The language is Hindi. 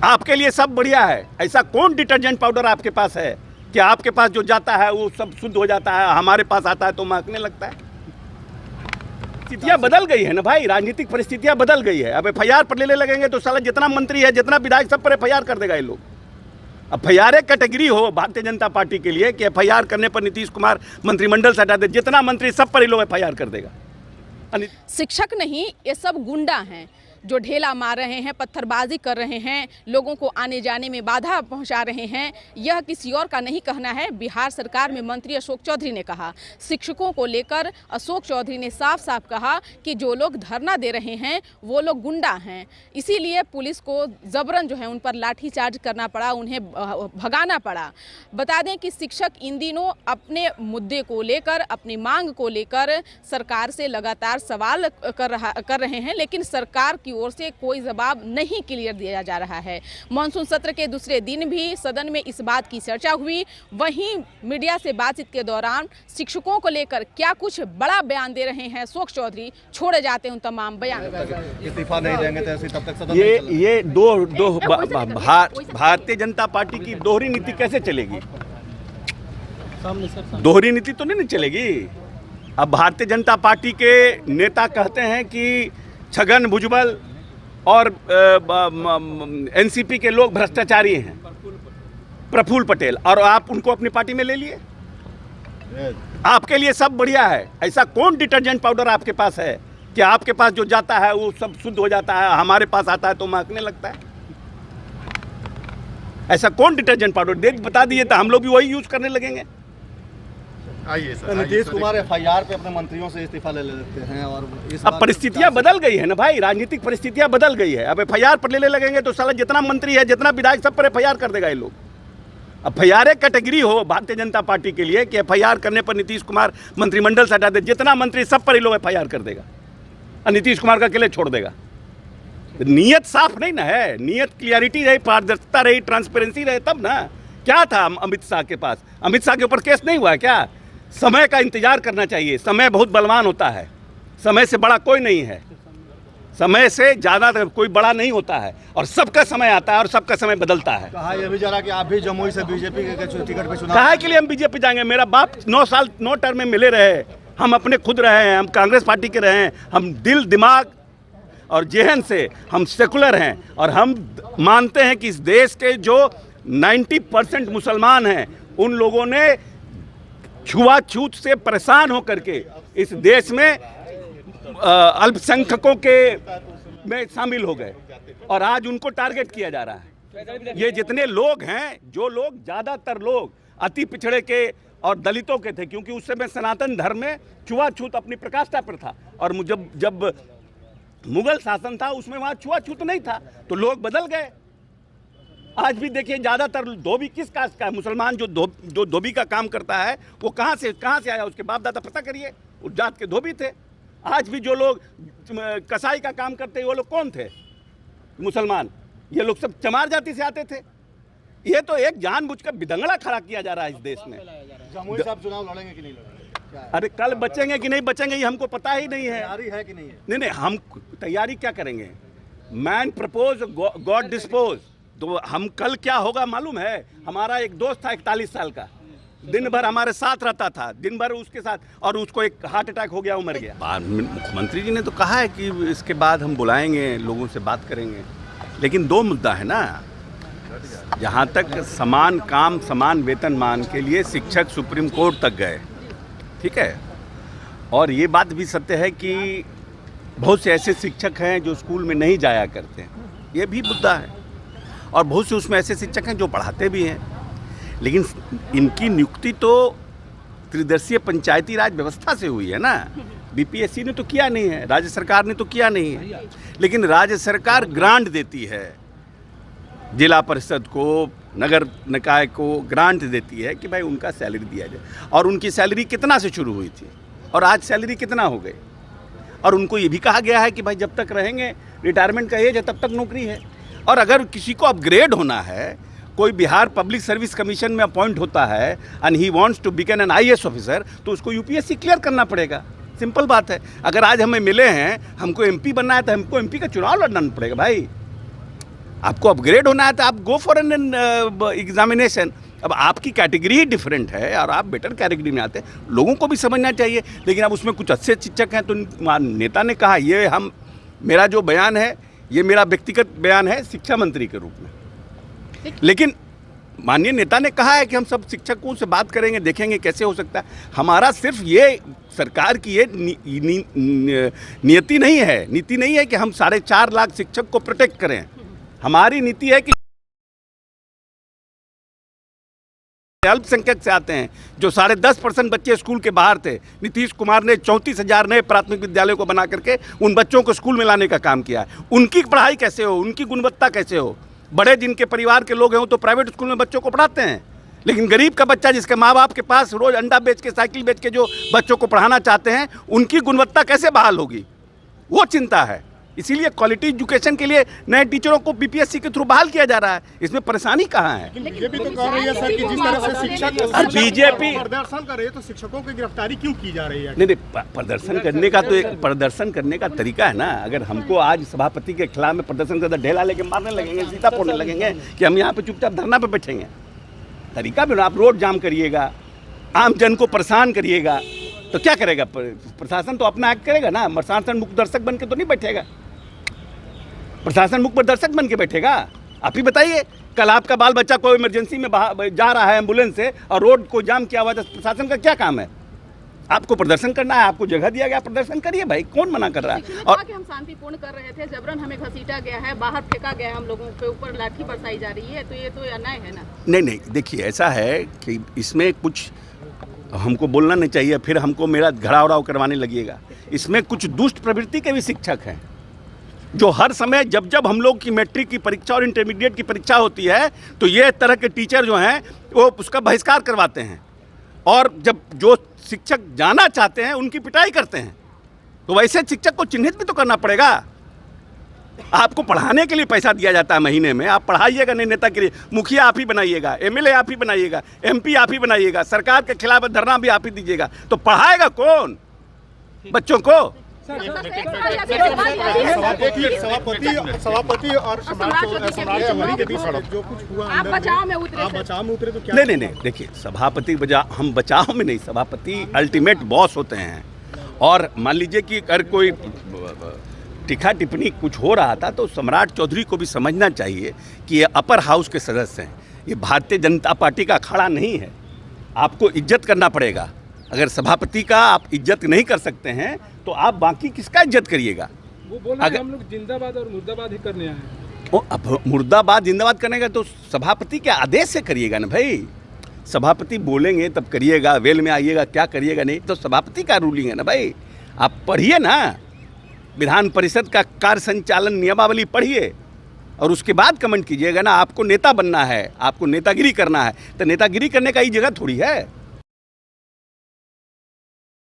आपके लिए सब बढ़िया है। ऐसा कौन डिटर्जेंट पाउडर आपके पास है कि आपके पास जो जाता है वो सब शुद्ध हो जाता है, हमारे पास आता है तो महकने लगता है। परिस्थितियां बदल गई है ना भाई, राजनीतिक परिस्थितियां बदल गई है। अब एफआईआर पर लेने लगेंगे तो साला जितना मंत्री है, जितना विधायक, सब पर एफआईआर कर देगा ये लोग। एफआईआर एक कैटेगरी हो भारतीय जनता पार्टी के लिए कि एफआईआर करने पर नीतीश कुमार मंत्रिमंडल से हटा दे, जितना मंत्री सब पर ये लोग एफआईआर कर देगा। शिक्षक नहीं, ये सब गुंडा हैं जो ढेला मार रहे हैं, पत्थरबाजी कर रहे हैं, लोगों को आने जाने में बाधा पहुंचा रहे हैं। यह किसी और का नहीं कहना है। बिहार सरकार में मंत्री अशोक चौधरी ने कहा। शिक्षकों को लेकर अशोक चौधरी ने साफ साफ कहा कि जो लोग धरना दे रहे हैं वो लोग गुंडा हैं। इसीलिए पुलिस को जबरन जो है उन पर लाठीचार्ज करना पड़ा, उन्हें भगाना पड़ा। बता दें कि शिक्षक इन दिनों अपने मुद्दे को लेकर, अपनी मांग को लेकर सरकार से लगातार सवाल कर रहे हैं, लेकिन सरकार की ओर से कोई जवाब नहीं क्लियर दिया जा रहा है। मॉनसून सत्र के दूसरे दिन भी सदन में इस बात की चर्चा हुई। वहीं मीडिया से बातचीत के दौरान शिक्षकों को लेकर क्या कुछ बड़ा बयान दे रहे हैं अशोक चौधरी, छोड़े जाते हैं उन तमाम बयान। इस्तीफा नहीं देंगे तो ऐसे तब तक सदन ये दो भारतीय जनता पार्टी की दोहरी नीति कैसे चलेगी? दोहरी नीति तो नहीं चलेगी। अब भारतीय जनता पार्टी के नेता कहते हैं कि छगन भुजबल और एनसीपी के लोग भ्रष्टाचारी हैं, प्रफुल्ल पटेल, और आप उनको अपनी पार्टी में ले लिए। आपके लिए सब बढ़िया है। ऐसा कौन डिटर्जेंट पाउडर आपके पास है कि आपके पास जो जाता है वो सब शुद्ध हो जाता है, हमारे पास आता है तो महकने लगता है? ऐसा कौन डिटर्जेंट पाउडर देख बता दिए तो हम लोग भी वही यूज करने लगेंगे। आइए सर, नीतीश कुमार एफआईआर पे अपने मंत्रियों से इस्तीफा ले लेते हैं और अब परिस्थितियां बदल गई है ना भाई, राजनीतिक परिस्थितियां बदल गई है। अब एफआईआर पर लेने लगेंगे तो साला जितना मंत्री है, जितना विधायक, सब पर एफआईआर कर देगा ये लोग। एफआईआर एक कैटेगरी हो भारतीय जनता पार्टी के लिए कि एफआईआर करने पर नीतीश कुमार मंत्रिमंडल से हटा दे, जितना मंत्री सब पर ये लोग एफआईआर कर देगा और नीतीश कुमार का अकेले छोड़ देगा। नीयत साफ नहीं ना है, नीयत क्लियरिटी रही, पारदर्शिता रही, ट्रांसपेरेंसी रहे तब ना। क्या था अमित शाह के पास? अमित शाह के ऊपर केस नहीं हुआ क्या? समय का इंतजार करना चाहिए। समय बहुत बलवान होता है, समय से बड़ा कोई नहीं है, समय से ज़्यादा कोई बड़ा नहीं होता है, और सबका समय आता है और सबका समय बदलता है। कहा यह भी जा रहा कि आप भी जमुई से बीजेपी के टिकट पे चुनाव। कहा के लिए हम बीजेपी जाएंगे? मेरा बाप 9 साल 9 टर्म में मिले रहे, हम अपने खुद रहे हैं, हम कांग्रेस पार्टी के रहे हैं, हम दिल दिमाग और जेहन से हम सेकुलर हैं, और हम मानते हैं कि इस देश के जो 90% मुसलमान हैं उन लोगों ने छुआछूत से परेशान होकर के इस देश में अल्पसंख्यकों के में शामिल हो गए, और आज उनको टारगेट किया जा रहा है। ये जितने लोग हैं, जो लोग ज़्यादातर लोग अति पिछड़े के और दलितों के थे, क्योंकि उस समय सनातन धर्म में छुआछूत अपनी प्रकाष्ठा पर था, और जब मुगल शासन था उसमें वहाँ छुआछूत नहीं था, तो लोग बदल गए। आज भी देखिए ज़्यादातर धोबी किस कास्ट का है? मुसलमान जो धोबी का काम करता है वो कहाँ से आया? उसके बाप दादा पता करिए, उस जात के धोबी थे। आज भी जो लोग कसाई का काम करते हैं वो लोग कौन थे? मुसलमान। ये लोग सब चमार जाति से आते थे। ये तो एक जानबूझकर बिदंगड़ा खड़ा किया जा रहा है इस देश में। जमुई साहब चुनाव लड़ेंगे कि नहीं लड़ेंगे? अरे कल बचेंगे कि नहीं बचेंगे ये हमको पता ही नहीं है। तैयारी है कि नहीं है? नहीं, हम तैयारी क्या करेंगे? Man propose God dispose. तो हम कल क्या होगा मालूम है? हमारा एक दोस्त था 41 साल का, दिन भर हमारे साथ रहता था, दिन भर उसके साथ, और उसको एक हार्ट अटैक हो गया, वो मर गया। मुख्यमंत्री जी ने तो कहा है कि इसके बाद हम बुलाएंगे, लोगों से बात करेंगे, लेकिन 2 मुद्दा है ना। जहाँ तक समान काम समान वेतन मान के लिए शिक्षक सुप्रीम कोर्ट तक गए, ठीक है, और ये बात भी सत्य है कि बहुत से ऐसे शिक्षक हैं जो स्कूल में नहीं जाया करते हैं, ये भी मुद्दा है, और बहुत से उसमें ऐसे शिक्षक हैं जो पढ़ाते भी हैं, लेकिन इनकी नियुक्ति तो त्रिदर्शीय पंचायती राज व्यवस्था से हुई है ना। बीपीएससी ने तो किया नहीं है, राज्य सरकार ने तो किया नहीं है, लेकिन राज्य सरकार ग्रांट देती है, जिला परिषद को, नगर निकाय को ग्रांट देती है कि भाई उनका सैलरी दिया जाए। और उनकी सैलरी कितना से शुरू हुई थी और आज सैलरी कितना हो गई, और उनको ये भी कहा गया है कि भाई जब तक रहेंगे, रिटायरमेंट का एज है, तब तक नौकरी है। और अगर किसी को अपग्रेड होना है, कोई बिहार पब्लिक सर्विस कमीशन में अपॉइंट होता है and he wants to become an IAS officer, तो उसको यूपीएससी क्लियर करना पड़ेगा। सिंपल बात है। अगर आज हमें मिले हैं, हमको एमपी बनना है, तो हमको एमपी का चुनाव लड़ना पड़ेगा भाई। आपको अपग्रेड होना है तो आप गो फॉर एन एग्जामिनेशन। अब आपकी कैटेगरी ही डिफरेंट है और आप बेटर कैटेगरी में आते हैं, लोगों को भी समझना चाहिए। लेकिन अब उसमें कुछ अच्छे शिक्षक हैं, तो नेता ने कहा, ये मेरा जो बयान है ये मेरा व्यक्तिगत बयान है शिक्षा मंत्री के रूप में, लेकिन माननीय नेता ने कहा है कि हम सब शिक्षकों से बात करेंगे, देखेंगे कैसे हो सकता है। हमारा सिर्फ ये सरकार की ये नीति नहीं है कि हम 4.5 लाख शिक्षक को प्रोटेक्ट करें। हमारी नीति है कि अल्पसंख्यक से आते हैं, जो 10.5% बच्चे स्कूल के बाहर थे, नीतीश कुमार ने 34,000 नए प्राथमिक विद्यालयों को बना करके उन बच्चों को स्कूल में लाने का काम किया है। उनकी पढ़ाई कैसे हो, उनकी गुणवत्ता कैसे हो। बड़े जिनके परिवार के लोग हैं वो तो प्राइवेट स्कूल में बच्चों को पढ़ाते हैं, लेकिन गरीब का बच्चा जिसके माँ बाप के पास रोज अंडा बेच के, साइकिल बेच के जो बच्चों को पढ़ाना चाहते हैं, उनकी गुणवत्ता कैसे बहाल होगी, वो चिंता है। इसीलिए क्वालिटी एजुकेशन के लिए नए टीचरों को बीपीएससी के थ्रू बहाल किया जा रहा है। इसमें परेशानी कहाँ है? बीजेपी तो कह रही है सर कि जिस तरह से शिक्षक बीजेपी प्रदर्शन कर रही है तो शिक्षकों की गिरफ्तारी क्यों की जा रही है? नहीं, प्रदर्शन करने का तो एक प्रदर्शन करने का तरीका है ना। अगर हमको आज सभापति के खिलाफ में प्रदर्शन करता, ढेला लेके मारने लगेंगे, सीता फोड़ने लगेंगे कि हम यहाँ पे चुपचाप धरना पे बैठेंगे, तरीका भी ना। आप रोड जाम करिएगा, आम जन को परेशान करिएगा, तो क्या करेगा प्रशासन? तो अपना एक्ट करेगा ना। प्रशासन मुख्य दर्शक बन के तो नहीं बैठेगा, प्रशासन मुख्य दर्शक बन के बैठेगा। आप ही बताइए, कल आपका बाल बच्चा कोई इमरजेंसी में जा रहा है एम्बुलेंस से और रोड को जाम किया हुआ, तो प्रशासन का क्या काम है? आपको प्रदर्शन करना है, आपको जगह दिया गया, प्रदर्शन करिए भाई, कौन मना कर रहा है? और कि हम शांतिपूर्ण कर रहे थे, जबरन हमें घसीटा गया है, बाहर फेंका गया है, हम लोगों के ऊपर लाठी बरसाई जा रही है, तो ये तो अन्याय है ना। नहीं, देखिए ऐसा है कि इसमें कुछ हमको बोलना नहीं चाहिए, फिर हमको मेरा घड़ा उड़ाव करवाने लगिएगा। इसमें कुछ दुष्ट प्रवृत्ति के भी शिक्षक हैं, जो हर समय जब हम लोग की मैट्रिक की परीक्षा और इंटरमीडिएट की परीक्षा होती है, तो ये तरह के टीचर जो हैं वो उसका बहिष्कार करवाते हैं, और जब जो शिक्षक जाना चाहते हैं उनकी पिटाई करते हैं। तो वैसे शिक्षक को चिन्हित भी तो करना पड़ेगा। आपको पढ़ाने के लिए पैसा दिया जाता है महीने में, आप पढ़ाइएगा नहीं नेता के लिए, मुखिया आप ही बनाइएगा, एमएलए आप ही बनाइएगा, एमपी आप ही बनाइएगा, सरकार के खिलाफ धरना भी आप ही दीजिएगा, तो पढ़ाएगा कौन बच्चों को? सभापति और सम्राट चौधरी के बीच जो कुछ हुआ, आप बचाव में उतरे, आप बचाव में उतरे तो क्या? नहीं, देखिए सभापति हम बचाव में नहीं, सभापति अल्टीमेट बॉस होते हैं। और मान लीजिए कि अगर कोई टिक्का टिप्पणी कुछ हो रहा था, तो सम्राट चौधरी को भी समझना चाहिए कि ये अपर हाउस के सदस्य हैं, ये भारतीय जनता पार्टी का अखाड़ा नहीं है। आपको इज्जत करना पड़ेगा। अगर सभापति का आप इज्जत नहीं कर सकते हैं तो आप बाकी किसका इज्जत करिएगा? वो बोल रहे हैं हम लोग जिंदाबाद और मुर्दाबाद ही करने आए हैं। अब मुर्दाबाद जिंदाबाद करने का तो सभापति के आदेश से करिएगा ना भाई। सभापति बोलेंगे तब करिएगा, वेल में आइएगा, क्या करिएगा नहीं तो सभापति का रूलिंग है ना भाई। आप पढ़िए ना, विधान परिषद का कार्य संचालन नियमावली पढ़िए और उसके बाद कमेंट कीजिएगा ना। आपको नेता बनना है, आपको नेतागिरी करना है, तो नेतागिरी करने का ही जगह थोड़ी है।